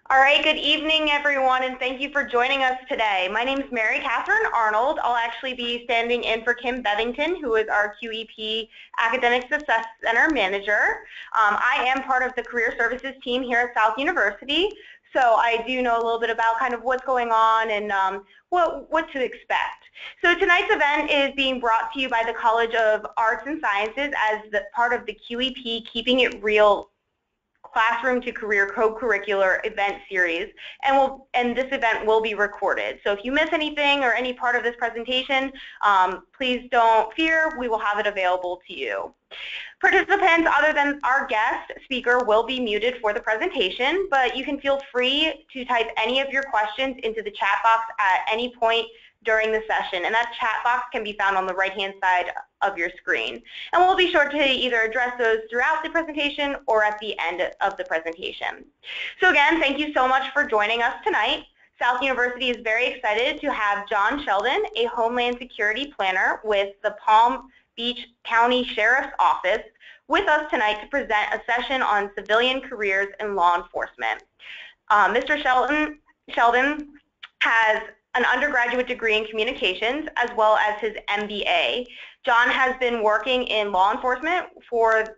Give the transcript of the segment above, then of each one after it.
All right, good evening, everyone, and thank you for joining us today. My name is Mary Catherine Arnold. I'll actually be standing in for Kim Bevington, who is our QEP Academic Success Center Manager. I am part of the Career Services team here at South University, so I do know a little bit about kind of what's going on and what to expect. So tonight's event is being brought to you by the College of Arts and Sciences as part of the QEP Keeping It Real Classroom to Career co-curricular event series, and this event will be recorded. So if you miss anything or any part of this presentation, please don't fear, we will have it available to you. Participants other than our guest speaker will be muted for the presentation, but you can feel free to type any of your questions into the chat box at any point during the session, and that chat box can be found on the right-hand side of your screen. And we'll be sure to either address those throughout the presentation or at the end of the presentation. So again, thank you so much for joining us tonight. South University is very excited to have John Shelton, a Homeland Security Planner with the Palm Beach County Sheriff's Office, with us tonight to present a session on civilian careers in law enforcement. Mr. Shelton has an undergraduate degree in communications as well as his MBA. John has been working in law enforcement for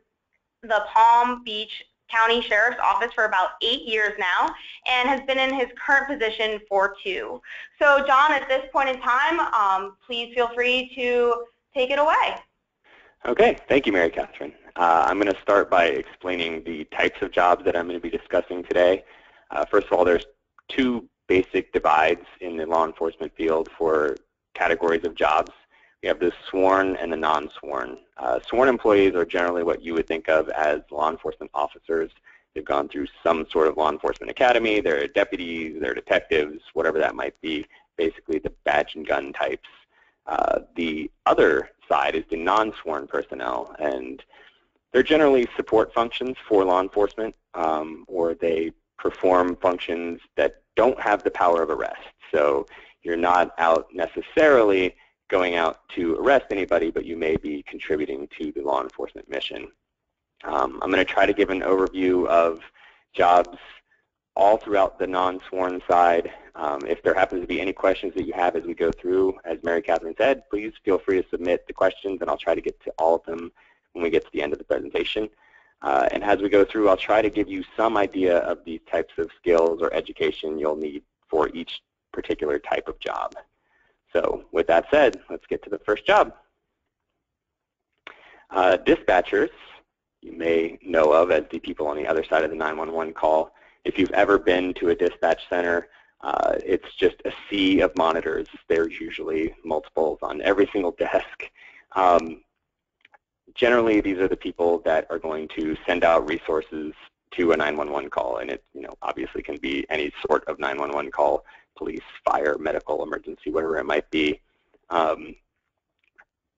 the Palm Beach County Sheriff's Office for about 8 years now and has been in his current position for 2. So John, at this point in time, please feel free to take it away. Okay, thank you, Mary Catherine. I'm going to start by explaining the types of jobs that I'm going to be discussing today. First of all, there's 2 basic divides in the law enforcement field for categories of jobs. We have the sworn and the non-sworn. Sworn employees are generally what you would think of as law enforcement officers. They've gone through some sort of law enforcement academy. They're deputies, they're detectives, whatever that might be, basically the badge and gun types. The other side is the non-sworn personnel, and they're generally support functions for law enforcement, or they perform functions that don't have the power of arrest. So you're not out necessarily going out to arrest anybody, but you may be contributing to the law enforcement mission. I'm going to try to give an overview of jobs all throughout the non-sworn side. If there happens to be any questions that you have as we go through, as Mary Catherine said, please feel free to submit the questions, and I'll try to get to all of them when we get to the end of the presentation. And as we go through, I'll try to give you some idea of these types of skills or education you'll need for each particular type of job. So with that said, let's get to the first job. Dispatchers, you may know of as the people on the other side of the 911 call. If you've ever been to a dispatch center, it's just a sea of monitors. There's usually multiples on every single desk. Generally, these are the people that are going to send out resources to a 911 call, and it obviously can be any sort of 911 call, police, fire, medical, emergency, whatever it might be.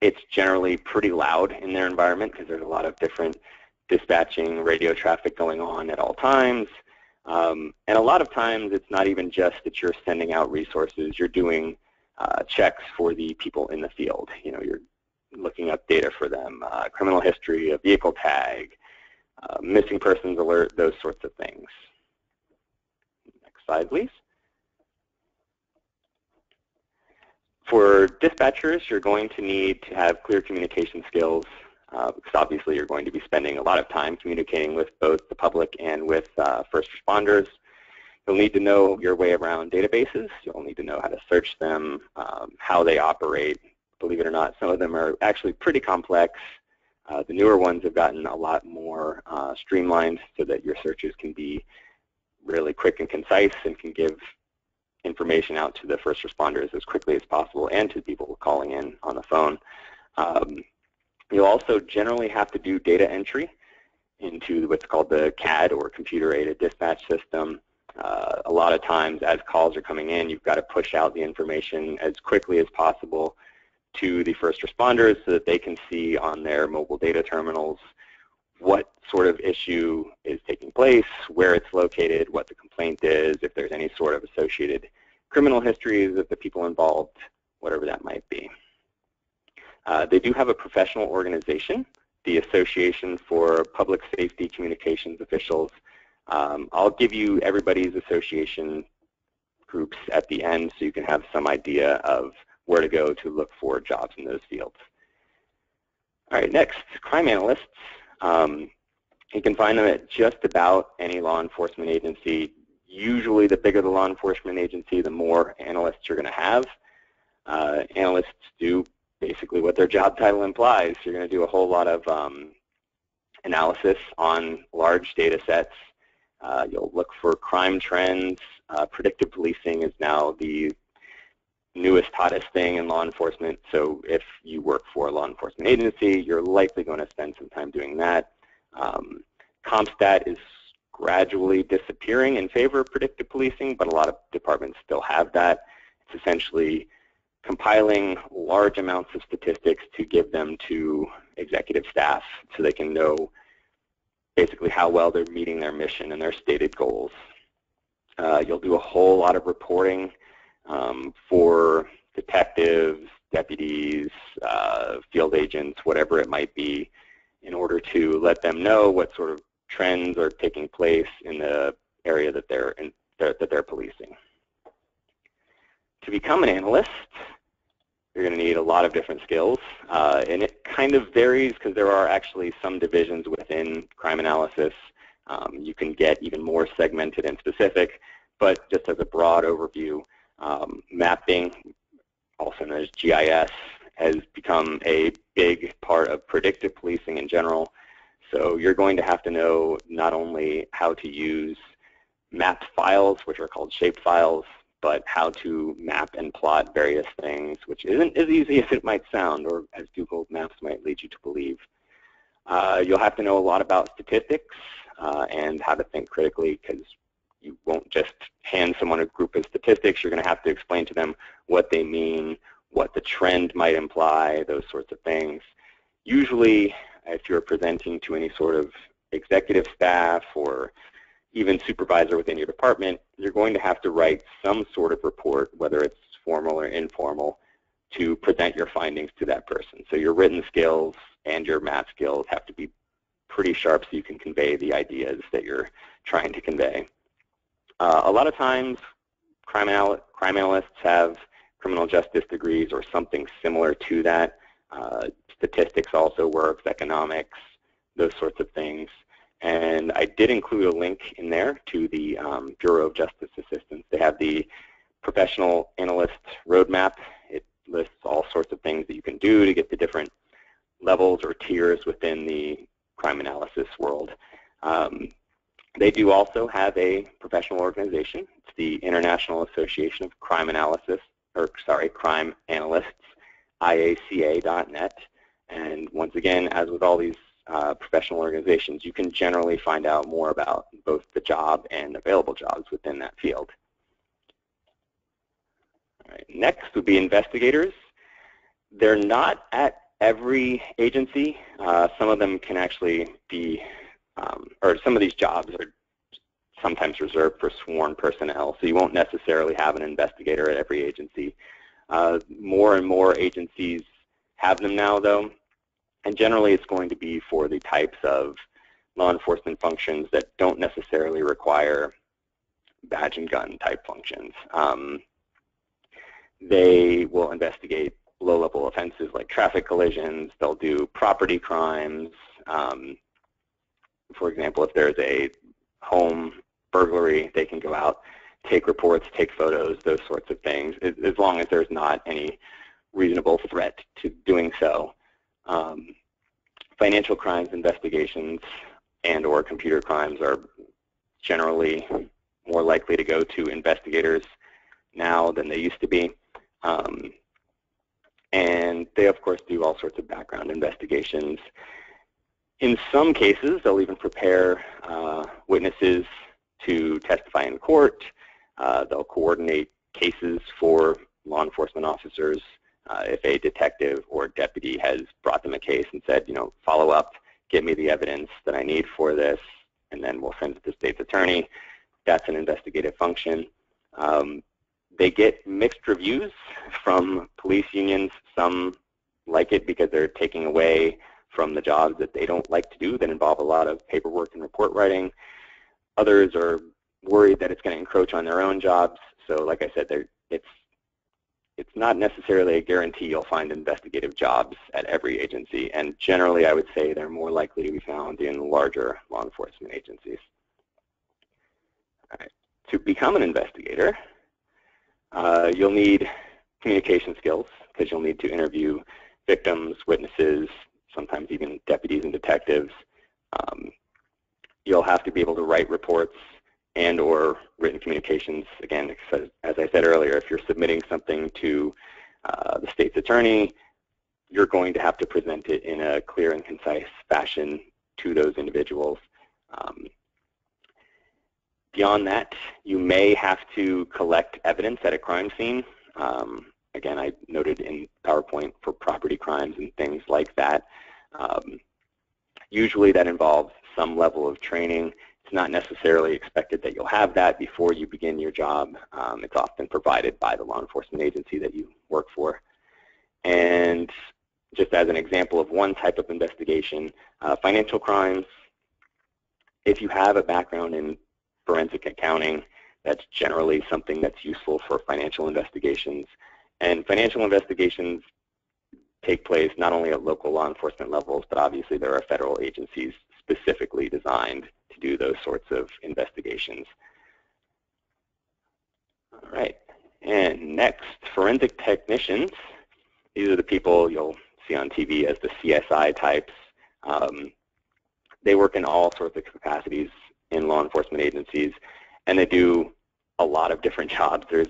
It's generally pretty loud in their environment because there's a lot of different dispatching radio traffic going on at all times. And a lot of times it's not even just that you're sending out resources, you're doing checks for the people in the field. You're looking up data for them, criminal history, a vehicle tag, missing persons alert, those sorts of things. Next slide, please. For dispatchers, you're going to need to have clear communication skills because obviously you're going to be spending a lot of time communicating with both the public and with first responders. You'll need to know your way around databases. You'll need to know how to search them, how they operate. Believe it or not, some of them are actually pretty complex. The newer ones have gotten a lot more streamlined so that your searches can be really quick and concise and can give information out to the first responders as quickly as possible and to people calling in on the phone. You'll also generally have to do data entry into what's called the CAD, or computer-aided dispatch system. A lot of times as calls are coming in, you've got to push out the information as quickly as possible to the first responders so that they can see on their mobile data terminals what sort of issue is taking place, where it's located, what the complaint is, if there's any sort of associated criminal histories of the people involved, whatever that might be. They do have a professional organization, the Association for Public Safety Communications Officials. I'll give you everybody's association groups at the end so you can have some idea of where to go to look for jobs in those fields. All right, next, crime analysts. You can find them at just about any law enforcement agency. Usually the bigger the law enforcement agency, the more analysts you're going to have. Analysts do basically what their job title implies. You're going to do a whole lot of analysis on large data sets. You'll look for crime trends. Predictive policing is now the newest, hottest thing in law enforcement. So if you work for a law enforcement agency, you're likely going to spend some time doing that. CompStat is gradually disappearing in favor of predictive policing, but a lot of departments still have that. It's essentially compiling large amounts of statistics to give them to executive staff so they can know basically how well they're meeting their mission and their stated goals. You'll do a whole lot of reporting for detectives, deputies, field agents, whatever it might be, in order to let them know what sort of trends are taking place in the area that they're policing. To become an analyst, you're going to need a lot of different skills, and it kind of varies because there are actually some divisions within crime analysis. You can get even more segmented and specific, but just as a broad overview, mapping, also known as GIS, has become a big part of predictive policing in general. So you're going to have to know not only how to use mapped files, which are called shape files, but how to map and plot various things, which isn't as easy as it might sound or as Google Maps might lead you to believe. You'll have to know a lot about statistics and how to think critically, because you won't just hand someone a group of statistics. You're going to have to explain to them what they mean, what the trend might imply, those sorts of things. Usually, if you're presenting to any sort of executive staff or even supervisor within your department, you're going to have to write some sort of report, whether it's formal or informal, to present your findings to that person. So your written skills and your math skills have to be pretty sharp so you can convey the ideas that you're trying to convey. A lot of times, crime analysts have criminal justice degrees or something similar to that. Statistics also works, economics, those sorts of things. And I did include a link in there to the Bureau of Justice Assistance. They have the Professional Analyst Roadmap. It lists all sorts of things that you can do to get the different levels or tiers within the crime analysis world. They do also have a professional organization. It's the International Association of Crime Analysts, IACA.net. And once again, as with all these professional organizations, you can generally find out more about both the job and available jobs within that field. All right, next would be investigators. They're not at every agency. Some of them can actually be, or some of these jobs are sometimes reserved for sworn personnel, so you won't necessarily have an investigator at every agency. More and more agencies have them now, though, and generally it's going to be for the types of law enforcement functions that don't necessarily require badge and gun type functions. They will investigate low-level offenses like traffic collisions. They'll do property crimes. For example, if there's a home burglary, they can go out, take reports, take photos, those sorts of things, as long as there's not any reasonable threat to doing so. Financial crimes investigations and or computer crimes are generally more likely to go to investigators now than they used to be. And they, of course, do all sorts of background investigations. In some cases, they'll even prepare witnesses to testify in court. They'll coordinate cases for law enforcement officers. If a detective or deputy has brought them a case and said, you know, follow up, get me the evidence that I need for this, and then we'll send it to the state's attorney, that's an investigative function. They get mixed reviews from police unions. Some like it because they're taking away from the jobs that they don't like to do that involve a lot of paperwork and report writing. Others are worried that it's going to encroach on their own jobs. So like I said, it's not necessarily a guarantee you'll find investigative jobs at every agency. And generally, I would say they're more likely to be found in larger law enforcement agencies. All right. To become an investigator, you'll need communication skills because you'll need to interview victims, witnesses, sometimes even deputies and detectives. You'll have to be able to write reports and or written communications. Again, as I said earlier, if you're submitting something to the state's attorney, you're going to have to present it in a clear and concise fashion to those individuals. Beyond that, you may have to collect evidence at a crime scene. Again, I noted in PowerPoint for property crimes and things like that. Usually that involves some level of training. It's not necessarily expected that you'll have that before you begin your job. It's often provided by the law enforcement agency that you work for. And just as an example of one type of investigation, financial crimes, if you have a background in forensic accounting, that's generally something that's useful for financial investigations. And financial investigations take place not only at local law enforcement levels, but obviously there are federal agencies specifically designed to do those sorts of investigations. All right, and next, forensic technicians. These are the people you'll see on TV as the CSI types. They work in all sorts of capacities in law enforcement agencies, and they do a lot of different jobs. There's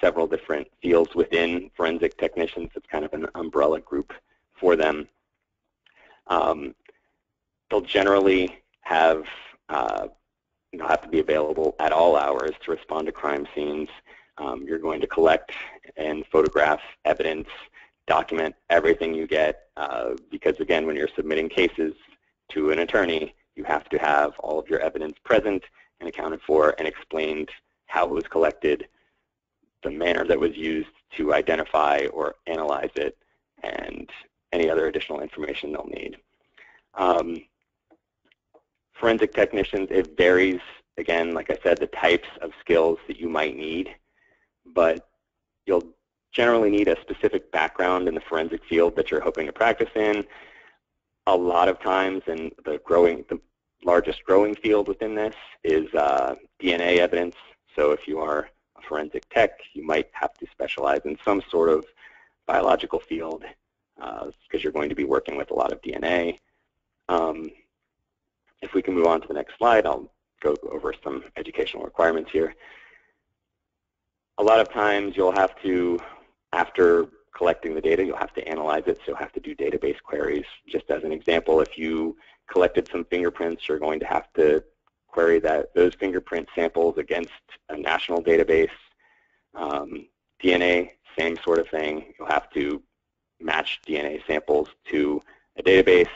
several different fields within forensic technicians. It's kind of an umbrella group for them. They'll generally have to be available at all hours to respond to crime scenes. You're going to collect and photograph evidence, document everything you get, because again, when you're submitting cases to an attorney, you have to have all of your evidence present and accounted for and explained how it was collected, the manner that was used to identify or analyze it, and any other additional information they'll need. Forensic technicians, it varies, again, like I said, the types of skills that you might need, but you'll generally need a specific background in the forensic field that you're hoping to practice in. A lot of times, and the largest growing field within this is DNA evidence. So if you are a forensic tech, you might have to specialize in some sort of biological field because you're going to be working with a lot of DNA. If we can move on to the next slide, I'll go over some educational requirements here. A lot of times you'll have to, after collecting the data, you'll have to analyze it, so you'll have to do database queries. Just as an example, if you collected some fingerprints, you're going to have to query those fingerprint samples against a national database. DNA, same sort of thing. You'll have to match DNA samples to a database.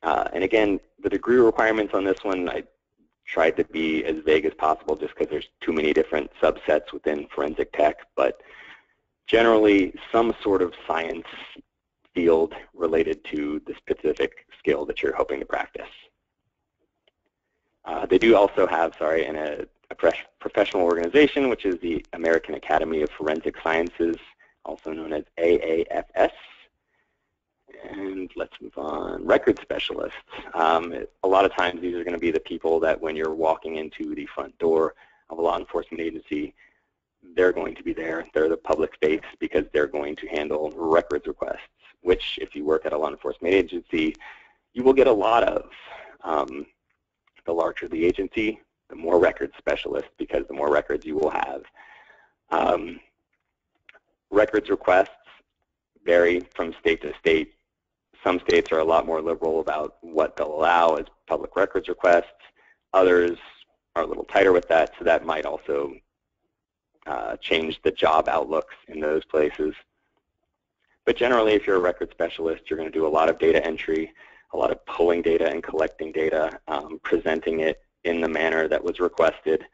And again, the degree requirements on this one, I tried to be as vague as possible just because there's too many different subsets within forensic tech, but generally some sort of science field related to the specific skill that you're hoping to practice. They do also have, a professional organization, which is the American Academy of Forensic Sciences, also known as AAFS. And let's move on. Record specialists. A lot of times these are going to be the people that when you're walking into the front door of a law enforcement agency, they're going to be there. They're the public face because they're going to handle records requests, which if you work at a law enforcement agency, you will get a lot of. The larger the agency, the more record specialists, because the more records you will have. Records requests vary from state to state. Some states are a lot more liberal about what they'll allow as public records requests. Others are a little tighter with that, so that might also change the job outlooks in those places. But generally, if you're a record specialist, you're going to do a lot of data entry, a lot of pulling data and collecting data, presenting it in the manner that was requested.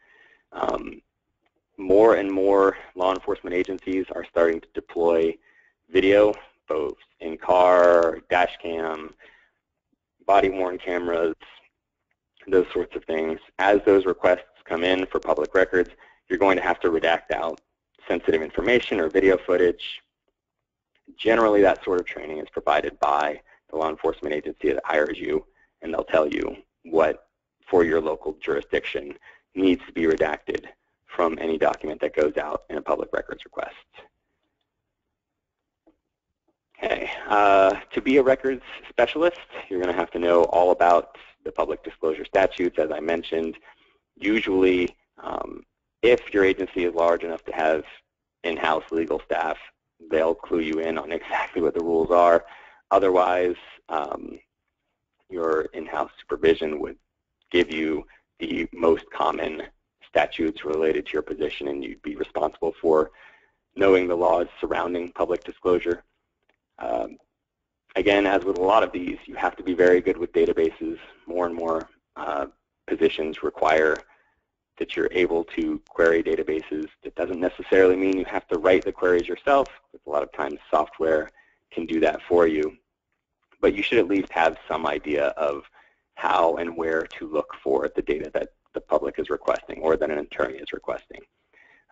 More and more law enforcement agencies are starting to deploy video, both in-car, dash cam, body-worn cameras. those sorts of things. As those requests come in for public records, you're going to have to redact out sensitive information or video footage. Generally, that sort of training is provided by the law enforcement agency that hires you, and they'll tell you what, for your local jurisdiction, needs to be redacted from any document that goes out in a public records request. Okay, to be a records specialist, you're going to have to know all about the public disclosure statutes, as I mentioned. Usually, if your agency is large enough to have in-house legal staff, they'll clue you in on exactly what the rules are. Otherwise, your in-house supervision would give you the most common statutes related to your position, and you'd be responsible for knowing the laws surrounding public disclosure. Again, as with a lot of these, you have to be very good with databases. More and more positions require that you're able to query databases. That doesn't necessarily mean you have to write the queries yourself, because a lot of times software can do that for you. But you should at least have some idea of how and where to look for the data that the public is requesting or that an attorney is requesting.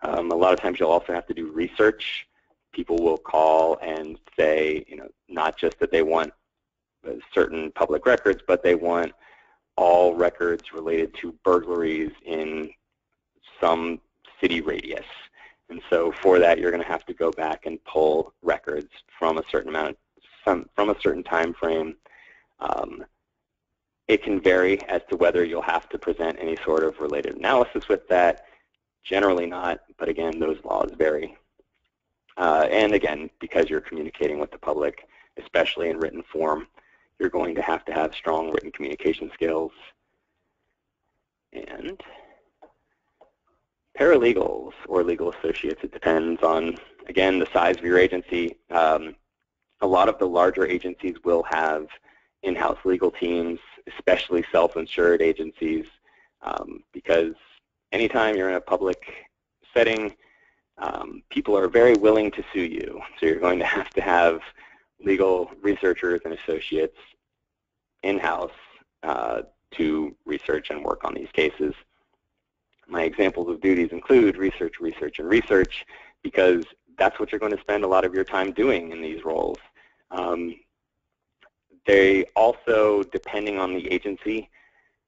A lot of times you'll also have to do research. People will call and say, not just that they want certain public records, but they want all records related to burglaries in some city radius. And so for that, you're going to have to go back and pull records from a certain from a certain time frame. It can vary as to whether you'll have to present any sort of related analysis with that. Generally not, but again, those laws vary. And again, because you're communicating with the public, especially in written form, you're going to have strong written communication skills. And paralegals or legal associates, it depends on, again, the size of your agency. A lot of the larger agencies will have in-house legal teams, especially self-insured agencies, because anytime you're in a public setting, people are very willing to sue you. So you're going to have legal researchers and associates in-house to research and work on these cases. My examples of duties include research, research, and research, because that's what you're going to spend a lot of your time doing in these roles. They also, depending on the agency,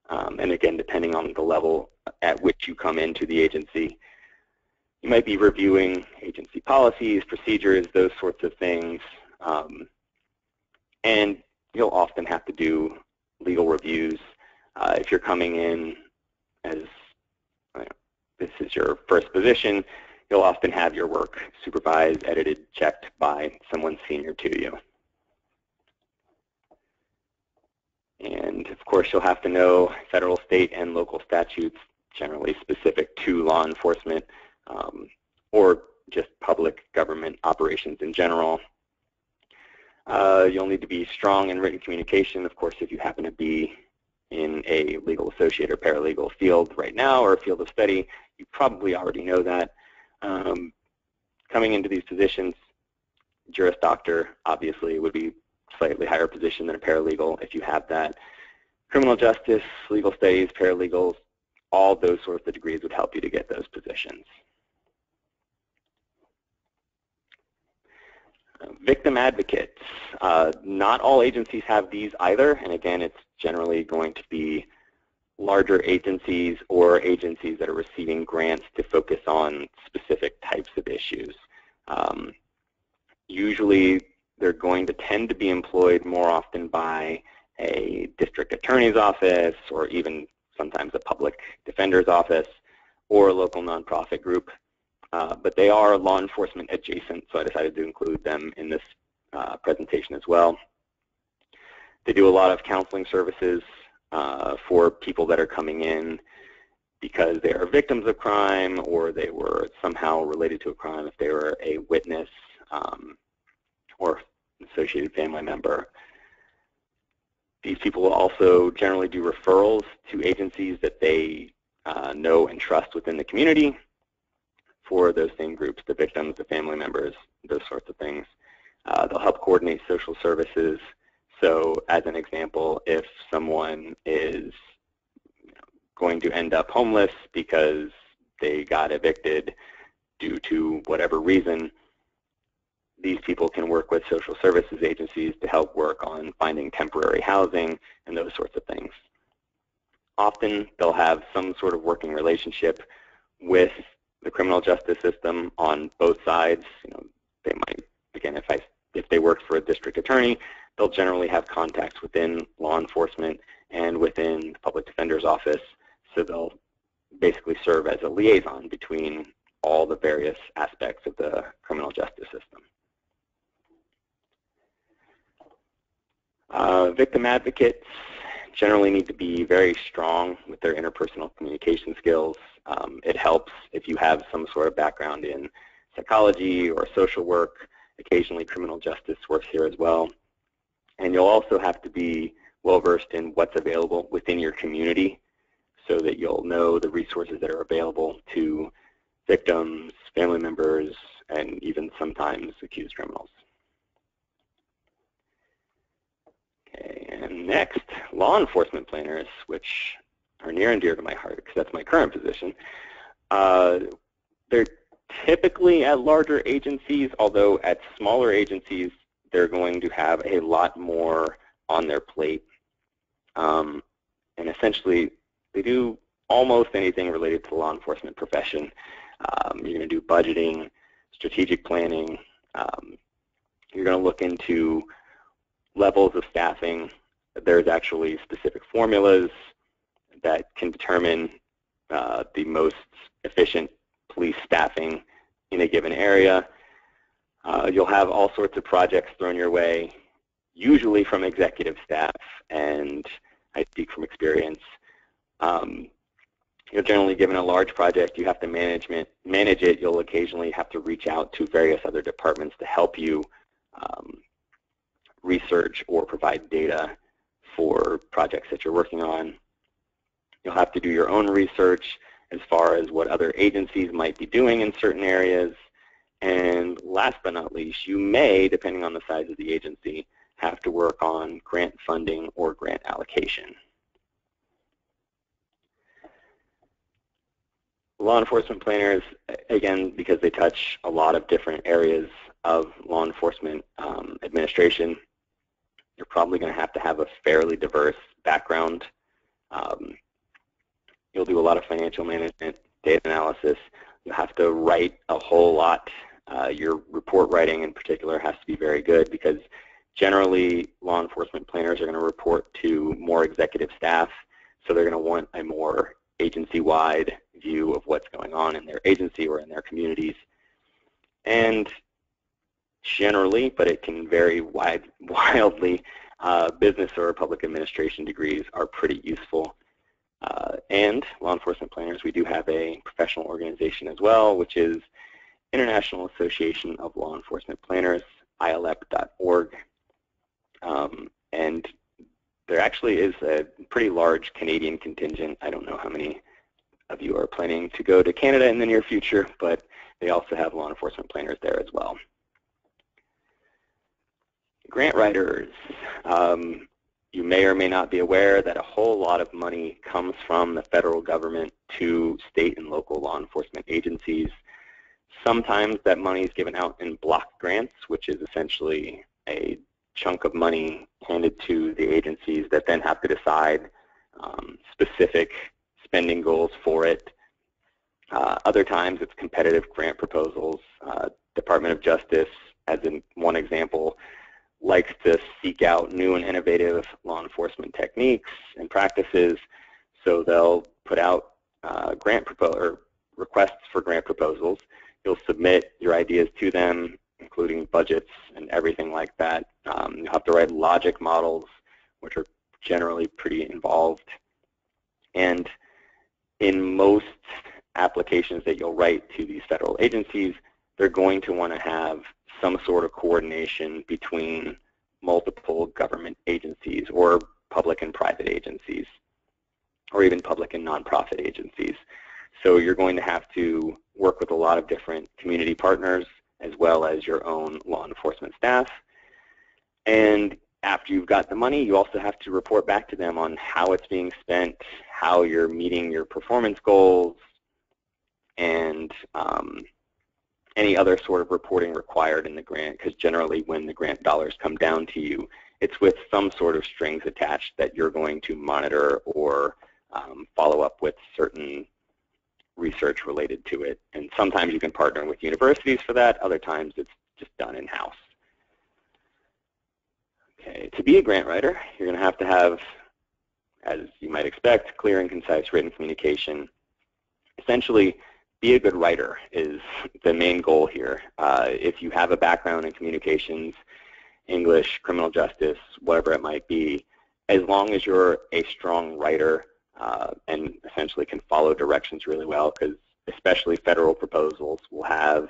and again, depending on the level at which you come into the agency, you might be reviewing agency policies, procedures, those sorts of things, and you'll often have to do legal reviews. If you're coming in as this is your first position, you'll often have your work supervised, edited, checked by someone senior to you. And of course, you'll have to know federal, state, and local statutes generally specific to law enforcement or just public government operations in general. You'll need to be strong in written communication. Of course, if you happen to be in a legal associate or paralegal field right now or a field of study, you probably already know that. Coming into these positions, Juris Doctor obviously would be slightly higher position than a paralegal if you have that. Criminal justice, legal studies, paralegals, all those sorts of degrees would help you to get those positions. Victim advocates. Not all agencies have these either, and again, it's generally going to be larger agencies or agencies that are receiving grants to focus on specific types of issues. Usually, they're going to tend to be employed more often by a district attorney's office or even sometimes a public defender's office or a local nonprofit group. But they are law enforcement adjacent, so I decided to include them in this presentation as well. They do a lot of counseling services for people that are coming in because they are victims of crime or they were somehow related to a crime, if they were a witness or associated family member. These people will also generally do referrals to agencies that they know and trust within the community for those same groups, the victims, the family members, those sorts of things. They'll help coordinate social services. So as an example, if someone is going to end up homeless because they got evicted due to whatever reason, these people can work with social services agencies to help work on finding temporary housing and those sorts of things. Often they'll have some sort of working relationship with the criminal justice system on both sides. They might, again, if they work for a district attorney, they'll generally have contacts within law enforcement and within the public defender's office, so they'll basically serve as a liaison between all the various aspects of the criminal justice system. Victim advocates generally need to be very strong with their interpersonal communication skills. It helps if you have some sort of background in psychology or social work. Occasionally criminal justice works here as well. And you'll also have to be well-versed in what's available within your community so that you'll know the resources that are available to victims, family members, and even sometimes accused criminals. Okay, and next, law enforcement planners, which are near and dear to my heart because that's my current position. They're typically at larger agencies, although at smaller agencies, they're going to have a lot more on their plate. And essentially, they do almost anything related to the law enforcement profession. You're going to do budgeting, strategic planning. You're going to look into levels of staffing. There's actually specific formulas that can determine the most efficient police staffing in a given area. You'll have all sorts of projects thrown your way, usually from executive staff, and I speak from experience. You're generally given a large project. You have to manage it. You'll occasionally have to reach out to various other departments to help you research or provide data for projects that you're working on. You'll have to do your own research as far as what other agencies might be doing in certain areas. And last but not least, you may, depending on the size of the agency, have to work on grant funding or grant allocation. Law enforcement planners, again, because they touch a lot of different areas of law enforcement administration, you're probably going to have a fairly diverse background. You'll do a lot of financial management, data analysis. You'll have to write a whole lot. Your report writing in particular has to be very good because generally law enforcement planners are going to report to more executive staff, so they're going to want a more agency-wide view of what's going on in their agency or in their communities. And generally, but it can vary wildly, business or public administration degrees are pretty useful. And law enforcement planners, we do have a professional organization as well, which is International Association of Law Enforcement Planners, ilep.org. And there actually is a pretty large Canadian contingent. I don't know how many of you are planning to go to Canada in the near future, but they also have law enforcement planners there as well. Grant writers. You may or may not be aware that a whole lot of money comes from the federal government to state and local law enforcement agencies. Sometimes that money is given out in block grants, which is essentially a chunk of money handed to the agencies that then have to decide specific spending goals for it. Other times it's competitive grant proposals. Department of Justice, as in one example, likes to seek out new and innovative law enforcement techniques and practices, so they'll put out requests for grant proposals. You'll submit your ideas to them, including budgets and everything like that. You'll have to write logic models, which are generally pretty involved. And in most applications that you'll write to these federal agencies, they're going to want to have some sort of coordination between multiple government agencies or public and private agencies, or even public and nonprofit agencies. So you're going to have to work with a lot of different community partners as well as your own law enforcement staff. And after you've got the money, you also have to report back to them on how it's being spent, how you're meeting your performance goals, and any other sort of reporting required in the grant, because generally when the grant dollars come down to you, it's with some sort of strings attached that you're going to monitor or follow up with certain research related to it. And sometimes you can partner with universities for that. Other times it's just done in-house. Okay, to be a grant writer, you're going to have, as you might expect, clear and concise written communication. Essentially, be a good writer is the main goal here. If you have a background in communications, English, criminal justice, whatever it might be, as long as you're a strong writer and essentially can follow directions really well, because especially federal proposals will have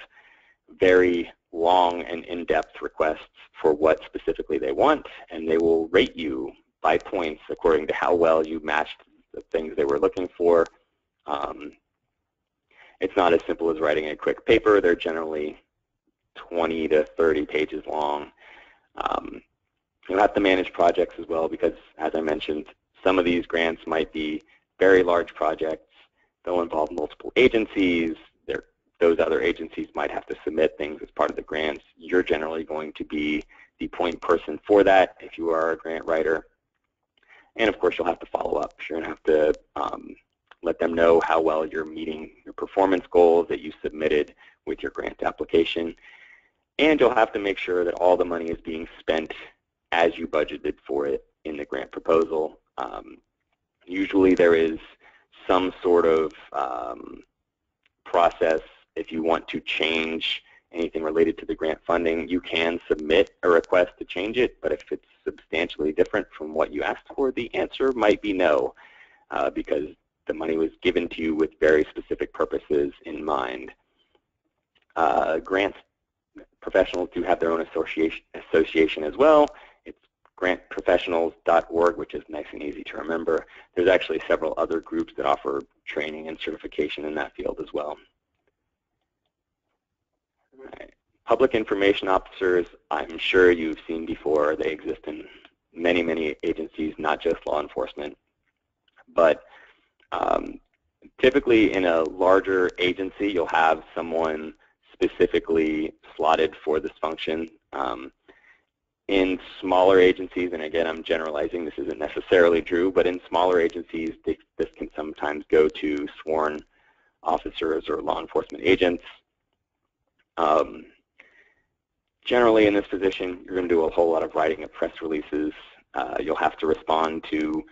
very long and in-depth requests for what specifically they want, and they will rate you by points according to how well you matched the things they were looking for. It's not as simple as writing a quick paper. They're generally 20 to 30 pages long. You'll have to manage projects as well because, as I mentioned, some of these grants might be very large projects. They'll involve multiple agencies. Those other agencies might have to submit things as part of the grants. You're generally going to be the point person for that if you are a grant writer. And of course, you'll have to follow up. You're going to have to let them know how well you're meeting your performance goals that you submitted with your grant application. And you'll have to make sure that all the money is being spent as you budgeted for it in the grant proposal. Usually there is some sort of process. If you want to change anything related to the grant funding, you can submit a request to change it, but if it's substantially different from what you asked for, the answer might be no, because the money was given to you with very specific purposes in mind. Grants professionals do have their own association as well. It's grantprofessionals.org, which is nice and easy to remember. There's actually several other groups that offer training and certification in that field as well. Right. Public information officers, I'm sure you've seen before. They exist in many, many agencies, not just law enforcement. But typically in a larger agency, you'll have someone specifically slotted for this function. In smaller agencies, and again, I'm generalizing, this isn't necessarily true, but in smaller agencies, this can sometimes go to sworn officers or law enforcement agents. Generally in this position, you're going to do a whole lot of writing of press releases. You'll have to respond to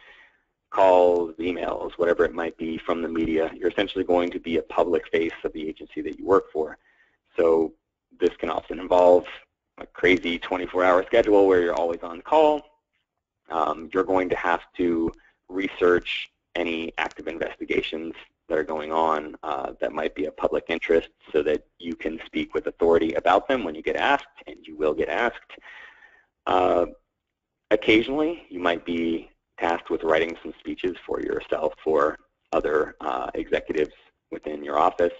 calls, emails, whatever it might be from the media. You're essentially going to be a public face of the agency that you work for. So this can often involve a crazy 24-hour schedule where you're always on call. You're going to have to research any active investigations that are going on that might be of public interest so that you can speak with authority about them when you get asked, and you will get asked. Occasionally, you might be tasked with writing some speeches for yourself or other executives within your office.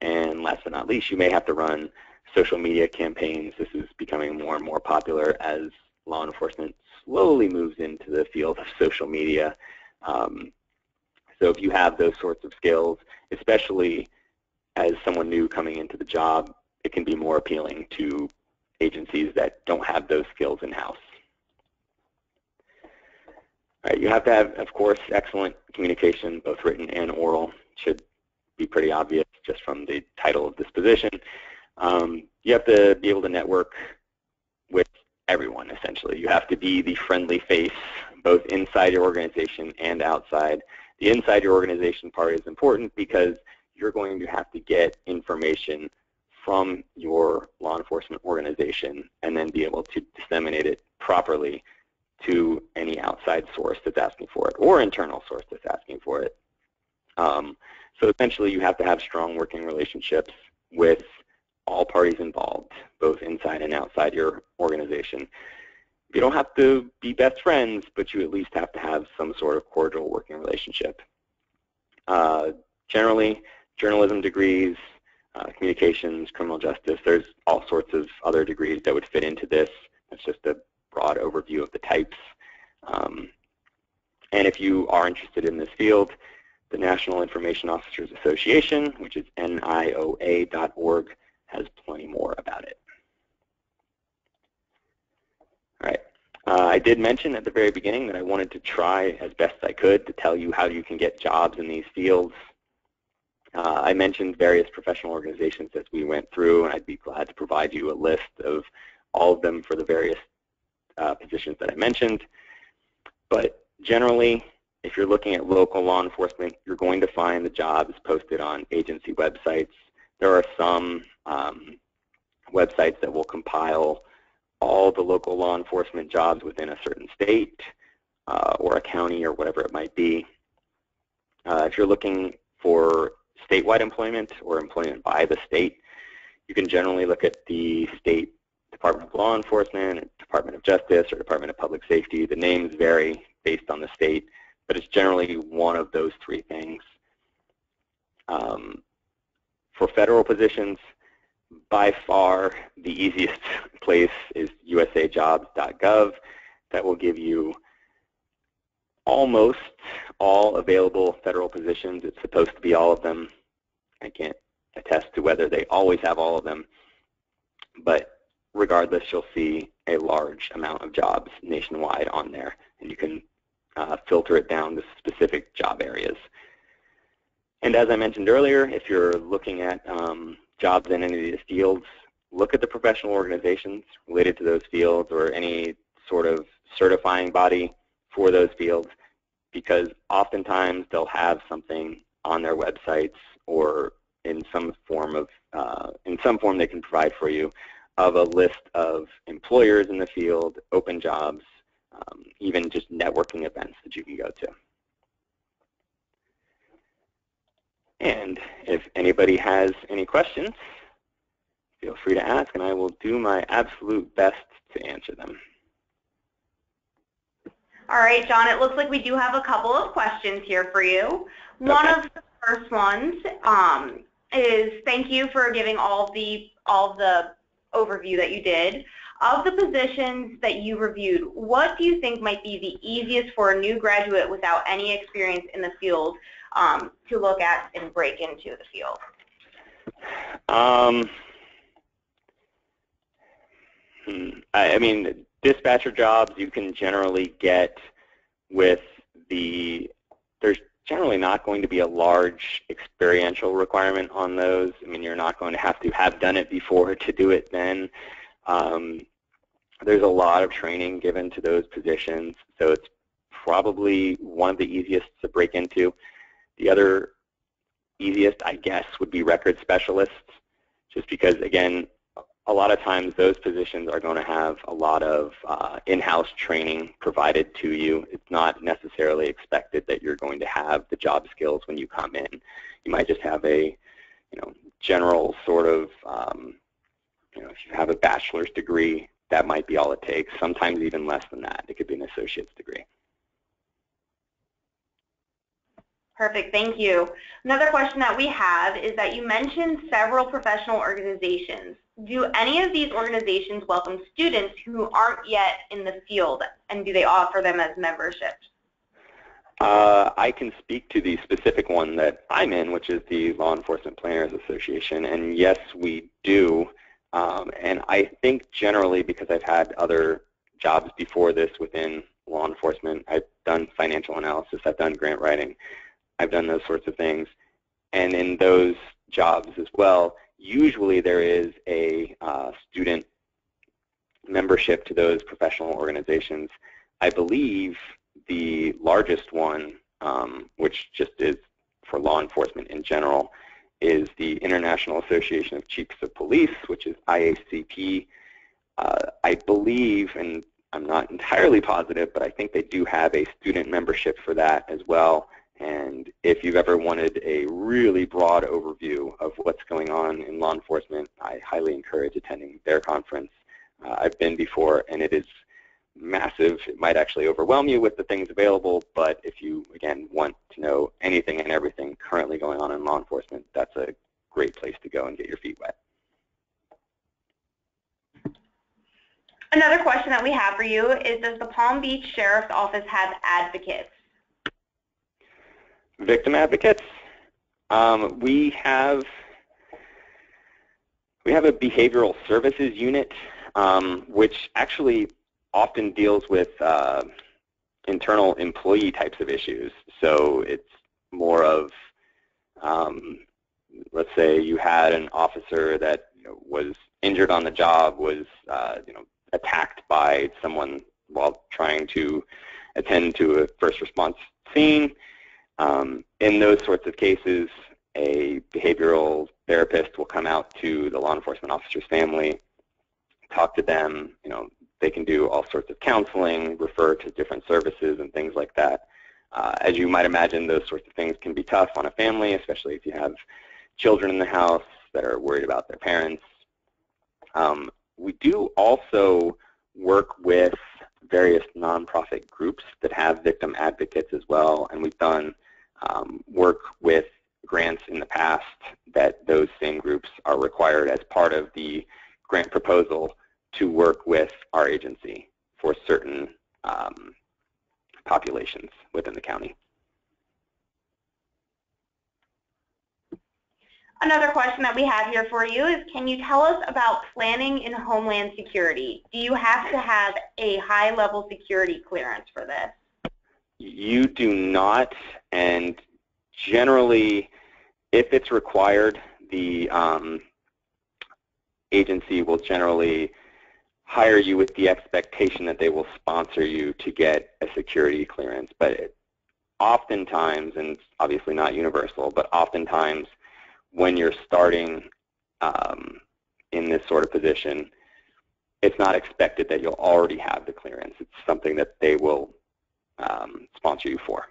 And last but not least, you may have to run social media campaigns. This is becoming more and more popular as law enforcement slowly moves into the field of social media. So if you have those sorts of skills, especially as someone new coming into the job, it can be more appealing to agencies that don't have those skills in-house. All right, you have to have, of course, excellent communication, both written and oral. Should be pretty obvious just from the title of this position. You have to be able to network with everyone, essentially. You have to be the friendly face, both inside your organization and outside. The inside your organization part is important because you're going to have to get information from your law enforcement organization and then be able to disseminate it properly to any outside source that's asking for it or internal source that's asking for it. So essentially you have to have strong working relationships with all parties involved, both inside and outside your organization. You don't have to be best friends, but you at least have to have some sort of cordial working relationship. Generally, journalism degrees, communications, criminal justice, there's all sorts of other degrees that would fit into this. That's just a broad overview of the types. And if you are interested in this field, the National Information Officers Association, which is NIOA.org, has plenty more about it. All right. I did mention at the very beginning that I wanted to try as best I could to tell you how you can get jobs in these fields. I mentioned various professional organizations as we went through, and I'd be glad to provide you a list of all of them for the various positions that I mentioned. But generally, if you're looking at local law enforcement, you're going to find the jobs posted on agency websites. There are some websites that will compile all the local law enforcement jobs within a certain state or a county or whatever it might be. If you're looking for statewide employment or employment by the state, you can generally look at the state Department of Law Enforcement, Department of Justice, or Department of Public Safety. The names vary based on the state, but it's generally one of those three things. For federal positions, by far the easiest place is usajobs.gov. That will give you almost all available federal positions. It's supposed to be all of them. I can't attest to whether they always have all of them, but regardless, you'll see a large amount of jobs nationwide on there, and you can filter it down to specific job areas. And as I mentioned earlier, if you're looking at jobs in any of these fields, look at the professional organizations related to those fields or any sort of certifying body for those fields, because oftentimes they'll have something on their websites or in some form they can provide for you of a list of employers in the field, open jobs, even just networking events that you can go to. And if anybody has any questions, feel free to ask, and I will do my absolute best to answer them. All right, John, it looks like we do have a couple of questions here for you. One of the first ones is thank you for giving all the overview that you did. Of the positions that you reviewed, what do you think might be the easiest for a new graduate without any experience in the field to look at and break into the field? I mean, dispatcher jobs you can generally get with there's generally not going to be a large experiential requirement on those. I mean, you're not going to have done it before to do it then. There's a lot of training given to those positions, so it's probably one of the easiest to break into. The other easiest, I guess, would be record specialists, just because, again, a lot of times those positions are going to have a lot of in-house training provided to you. It's not necessarily expected that you're going to have the job skills when you come in. You might just have a, general sort of, if you have a bachelor's degree, that might be all it takes. Sometimes even less than that. It could be an associate's degree. Perfect, thank you. Another question that we have is that you mentioned several professional organizations. Do any of these organizations welcome students who aren't yet in the field, and do they offer them as memberships? I can speak to the specific one that I'm in, which is the Law Enforcement Planners Association, and yes, we do. And I think generally, because I've had other jobs before this within law enforcement, I've done financial analysis, I've done grant writing, I've done those sorts of things. And in those jobs as well, usually there is a student membership to those professional organizations. I believe the largest one, which just is for law enforcement in general, is the International Association of Chiefs of Police, which is IACP. I believe, and I'm not entirely positive, but I think they do have a student membership for that as well. And if you've ever wanted a really broad overview of what's going on in law enforcement, I highly encourage attending their conference. I've been before, and it is massive. It might actually overwhelm you with the things available, but if you, again, want to know anything and everything currently going on in law enforcement, that's a great place to go and get your feet wet. Another question that we have for you is, does the Palm Beach Sheriff's Office have advocates? Victim advocates? We have a behavioral services unit, which actually often deals with internal employee types of issues. So it's more of, let's say you had an officer that was injured on the job, was attacked by someone while trying to attend to a first response scene. In those sorts of cases, a behavioral therapist will come out to the law enforcement officer's family, talk to them. They can do all sorts of counseling, refer to different services and things like that. As you might imagine, those sorts of things can be tough on a family, especially if you have children in the house that are worried about their parents. We do also work with various nonprofit groups that have victim advocates as well, and we've done work with grants in the past that those same groups are required as part of the grant proposal to work with our agency for certain populations within the county. Another question that we have here for you is, can you tell us about planning in Homeland Security? Do you have to have a high-level security clearance for this? You do not, and generally, if it's required, the agency will generally hire you with the expectation that they will sponsor you to get a security clearance. But oftentimes, and it's obviously not universal, but oftentimes when you're starting in this sort of position, it's not expected that you'll already have the clearance. It's something that they will sponsor you for.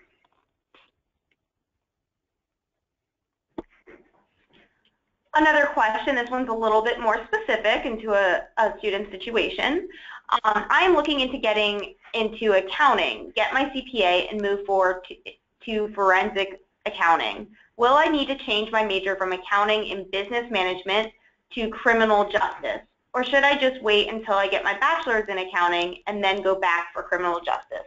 Another question, this one's a little bit more specific into a student situation. I am looking into getting into accounting, get my CPA, and move forward to forensic accounting. Will I need to change my major from accounting and business management to criminal justice? Or should I just wait until I get my bachelor's in accounting and then go back for criminal justice?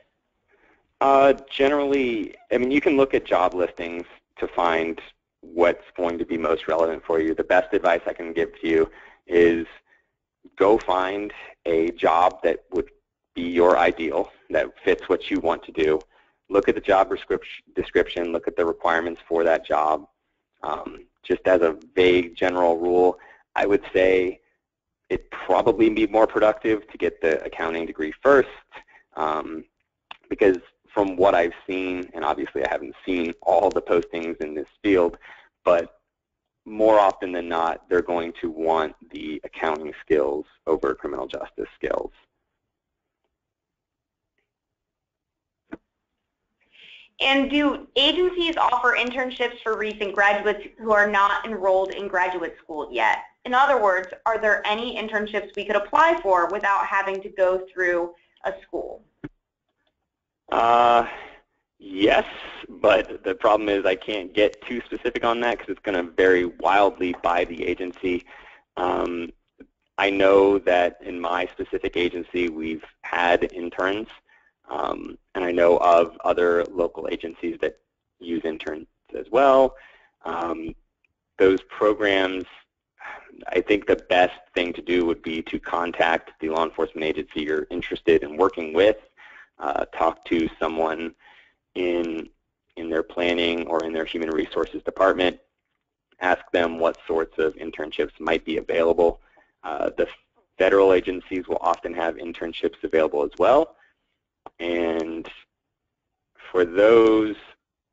Generally, I mean, you can look at job listings to find what's going to be most relevant for you. The best advice I can give to you is go find a job that would be your ideal, that fits what you want to do. Look at the job description, look at the requirements for that job. Just as a vague general rule, I would say it'd probably be more productive to get the accounting degree first, because from what I've seen, and obviously I haven't seen all the postings in this field, but more often than not, they're going to want the accounting skills over criminal justice skills. And do agencies offer internships for recent graduates who are not enrolled in graduate school yet? In other words, are there any internships we could apply for without having to go through a school? Yes, but the problem is I can't get too specific on that because it's going to vary wildly by the agency. I know that in my specific agency we've had interns, and I know of other local agencies that use interns as well. Those programs, I think the best thing to do would be to contact the law enforcement agency you're interested in working with, talk to someone in their planning or in their human resources department, ask them what sorts of internships might be available. The federal agencies will often have internships available as well, and for those,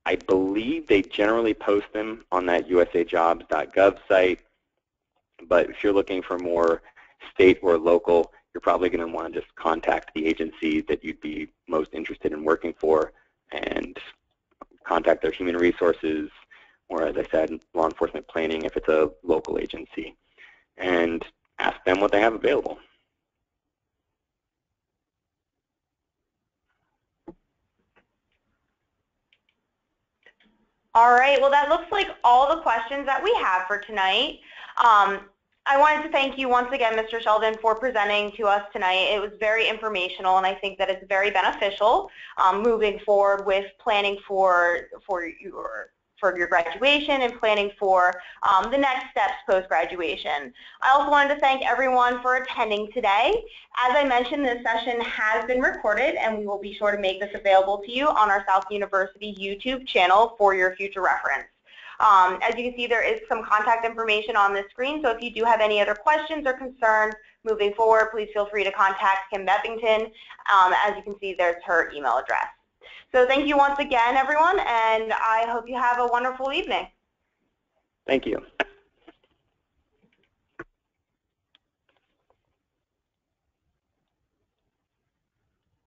I believe they generally post them on that usajobs.gov site, but if you're looking for more state or local, you're probably going to want to just contact the agency that you'd be most interested in working for and contact their human resources, or as I said, law enforcement planning if it's a local agency, and ask them what they have available. All right, well that looks like all the questions that we have for tonight. I wanted to thank you once again, Mr. Sheldon, for presenting to us tonight. It was very informational, and I think that it's very beneficial moving forward with planning for your graduation and planning for the next steps post-graduation. I also wanted to thank everyone for attending today. As I mentioned, this session has been recorded, and we will be sure to make this available to you on our South University YouTube channel for your future reference. As you can see, there is some contact information on the screen, so if you do have any other questions or concerns moving forward, please feel free to contact Kim Bevington. As you can see, there's her email address. So thank you once again, everyone, and I hope you have a wonderful evening. Thank you.